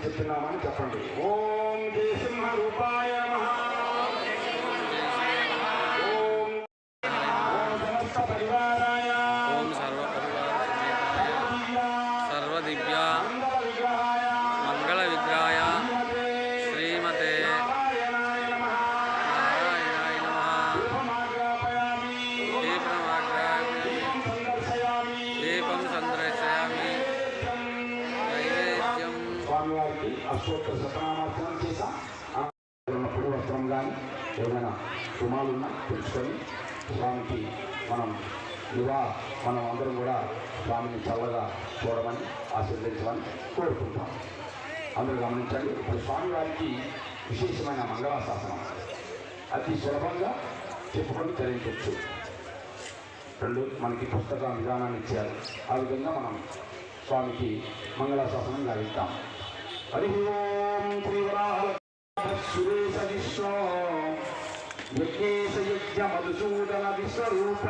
చెప్తున్నామని చెప్పండి. ఓం జయ సింహ రూపాయ నమః. ఓం సమస్త పరివారాయ. ఓం సర్వదివ్య మంగళ విగ్రహాయ శ్రీమతే నారాయణాయ నమః. దీపం సందర్శయామి. నైవేద్యం స్వామివారికి అష్టోత్తర శతనామార్చనం చేశాం. ఉన్నప్పుడు వస్త్రం కానీ ఏదైనా రుమాలున్నా తెచ్చుకొని స్వామికి మనం అందరం కూడా స్వామిని చల్లగా చూడమని ఆశీర్వదించమని కోరుకుంటాం. అందరూ గమనించండి. ఇప్పుడు స్వామివారికి విశేషమైన మంగళాశాసనం అతి సులభంగా చెప్పుకొని ధరించవచ్చు. రెండు మనకి పుస్తక విధానాన్ని ఇచ్చారు. ఆ విధంగా మనం స్వామికి మంగళాశాసనం గావిస్తాం. హరి ఓం సురేశ విశ్వ యజ్ఞేశ యజ్ఞ మధుసూదన విశ్వరూప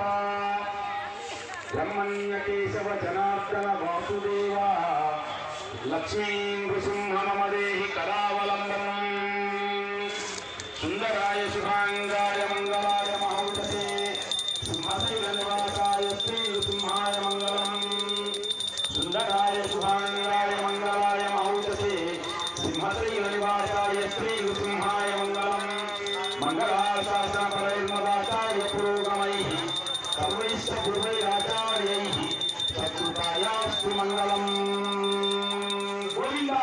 బ్రహ్మణ్య కేశవ జనార్దన వాసుదేవ లక్ష్మీ నృసింహనమదేహి కరావలంబనం సుందరాయ శుభాంగాయ మంగళాయ మహౌషసే సింహశైల నివాసాయ శ్రీ నృసింహాయ మంగళం. సుందరాయ శుభాంగాయ మంగళాయ మహౌషసే సింహశైల నివాసాయ శ్రీ నృసింహాయ మంగళం. మంగళాశాసన పరైర్మదాచార్య పురోగమైః సర్వైశ్చ పూర్వైరాచార్యైః సత్కృతాయాస్తు మంగళం. గోవిందా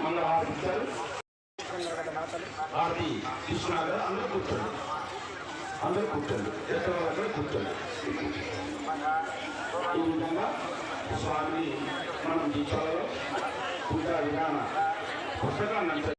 మంగళహారతి ఇచ్చారు. హారతి తీసుకున్నారు. అందరూ కూర్చోండి. ఎక్కడ కూర్చోండి. ఈ విధంగా స్వామిని మనం దీక్షలో పూజా విధాన పుస్తకాన్ని